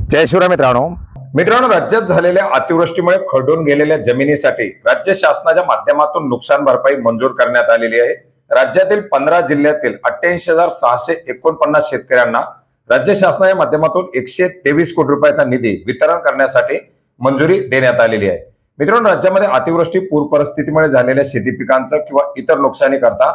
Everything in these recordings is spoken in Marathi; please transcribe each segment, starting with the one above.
जय शिवराय मित्रांनो, राज्यात झालेल्या अतिवृष्टीमुळे खरडून गेलेल्या जमिनीसाठी राज्य शासनाच्या माध्यमातून नुकसान भरपाई मंजूर करण्यात आलेली आहे। राज्यातील 15 जिल्ह्यातील 88,649 शेतकऱ्यांना राज्य शासनाच्या माध्यमातून 123 कोटी रुपयाचा निधी वितरण करण्यासाठी मंजुरी देण्यात आलेली आहे। मित्रांनो, राज्यामध्ये अतिवृष्टी पूर परिस्थितीमुळे झालेल्या शेती पिकांचं किंवा इतर नुकसानी करता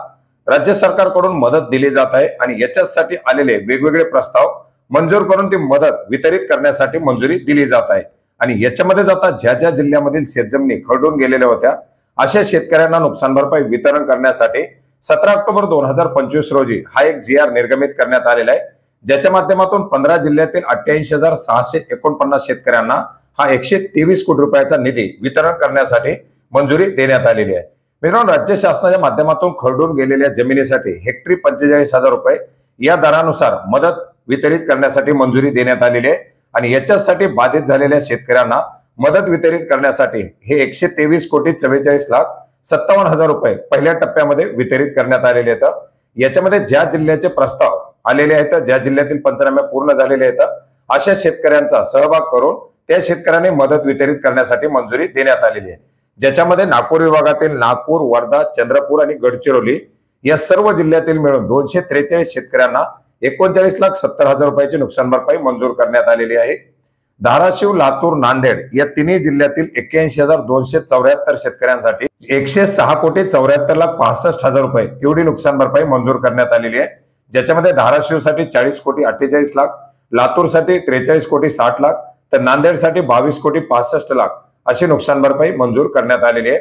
राज्य सरकारकडून मदत दिली जात आहे आणि याच्यासाठी आलेले वेगवेगळे प्रस्ताव मंजूर करून ती मदत वितरित करण्यासाठी मंजुरी दिली जात आहे। आणि याच्यामध्ये जाता ज्या ज्या जिल्ह्यामधील शेतजमिनी खरडून गेलेल्या होत्या अशा शेतकऱ्यांना नुकसान भरपाई वितरण करण्यासाठी 17 ऑक्टोबर 2025 रोजी हा एक GR निर्गमित करण्यात आलेला आहे, ज्याच्या माध्यमातून 15 जिल्ह्यातील 88,649 शेतकऱ्यांना हा 123 कोटी रुपयाचा निधी वितरण करण्यासाठी मंजुरी देण्यात आलेली आहे। मित्रांनो, राज्य शासनाच्या माध्यमातून खरडून गेलेल्या जमिनीसाठी हेक्टरी 45,000 रुपये या दरानुसार मदत वितरित करण्यासाठी मंजुरी देण्यात आलेली आहे। आणि याच्यासाठी बाधित झालेल्या शेतकऱ्यांना मदत वितरित करण्यासाठी हे 123,44,57,000 रुपये पहिल्या टप्प्यामध्ये वितरित करण्यात आलेले आहेत। याच्यामध्ये ज्या जिल्ह्याचे प्रस्ताव आलेले आहेत, ज्या जिल्ह्यातील पंचनामे पूर्ण झालेले आहेत, अशा शेतकऱ्यांचा सहभाग करून त्या शेतकऱ्यांनी मदत वितरित करण्यासाठी मंजुरी देण्यात आलेली आहे। ज्याच्यामध्ये नागपूर विभागातील नागपूर, वर्धा, चंद्रपूर आणि गडचिरोली या सर्व जिल्ह्यातील मिळून 243 शेतकऱ्यांना 39,70,000 रुपयाची नुकसान भरपाई मंजूर करण्यात आलेली आहे। धाराशिव, लातूर, नांदेड या तिन्ही जिल्ह्यातील 81,274 शेतकऱ्यांसाठी 106,74,65,000 रुपये एवढी नुकसान भरपाई मंजूर करण्यात आलेली आहे। ज्याच्यामध्ये धाराशिवसाठी 40,48,00,000, लातूरसाठी 43,60,00,000 तर नांदेडसाठी 22,65,00,000 अशी नुकसान भरपाई मंजूर करण्यात आलेली आहे।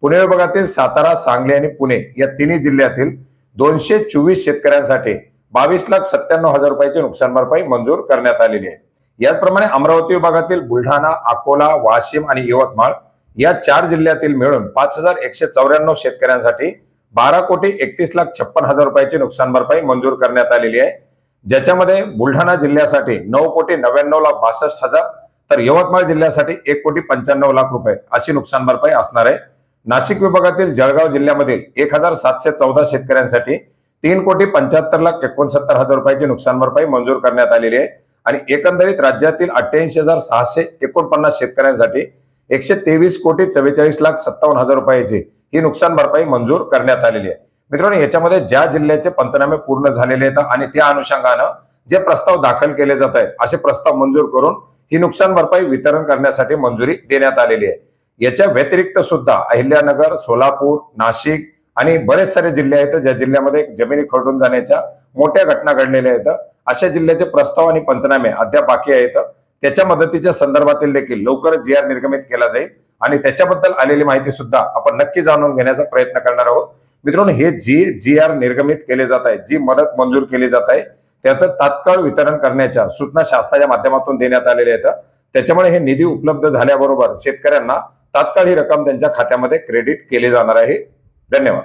पुणे विभागातील सातारा, सांगली आणि पुणे या तिन्ही जिल्ह्यातील 224 शेतकऱ्यांसाठी 22,97,000 रुपयाची नुकसान भरपाई मंजूर करण्यात आलेली आहे। याचप्रमाणे अमरावती विभागातील बुलढाणा, अकोला, वाशिम आणि यवतमाळ या 4 जिल्ह्यातील मिळून 5,194 शेतकऱ्यांसाठी 12,31,56,000 रुपयाची नुकसान भरपाई मंजूर करण्यात आलेली आहे। ज्याच्यामध्ये बुलढाणा जिल्ह्यासाठी 9,99,62,000 तर यवतमाळ जिल्ह्यासाठी 1,95,00,000 रुपये अशी नुकसान भरपाई असणार आहे। नाशिक विभागातील जळगाव जिल्ह्यामधील 1,714 शेतकऱ्यांसाठी 3,75,69,000 रुपयाची नुकसान भरपाई मंजूर करण्यात आलेली आहे। आणि एकंदरीत राज्यातील 88,649 शेतकऱ्यांसाठी 123,44,57,000 रुपयाची ही नुकसान भरपाई मंजूर करण्यात आलेली आहे। मित्रांनो, याच्यामध्ये ज्या जिल्ह्याचे पंचनामे पूर्ण झालेले आहेत आणि त्या अनुषंगाने जे प्रस्ताव दाखल केले जात आहेत असे प्रस्ताव मंजूर करून ही नुकसान भरपाई वितरण करण्यासाठी मंजुरी देण्यात आलेली आहे। याच्या व्यतिरिक्त सुद्धा अहिल्यानगर, सोलापूर, नाशिक आणि बरेच सारे जिल्हे आहेत ज्या जिल्ह्यामध्ये जमिनी खरडून जाण्याच्या मोठ्या घटना घडलेल्या आहेत, अशा जिल्ह्याचे प्रस्ताव आणि पंचनामे अद्याप बाकी आहेत। त्याच्या मदतीच्या संदर्भातील देखील लवकरच GR निर्गमित केला जाईल आणि त्याच्याबद्दल आलेली माहिती सुद्धा आपण नक्की जाणून घेण्याचा प्रयत्न करणार आहोत। मित्रांनो, हे GR निर्गमित केले जात आहे, जी मदत मंजूर केली जात आहे त्याचं तात्काळ वितरण करण्याच्या सूचना शासनाच्या माध्यमातून देण्यात आलेल्या आहेत। त्याच्यामुळे हे निधी उपलब्ध झाल्याबरोबर शेतकऱ्यांना तात्काळ ही रक्कम त्यांच्या खात्यामध्ये क्रेडिट केली जाणार आहे। धन्यवाद।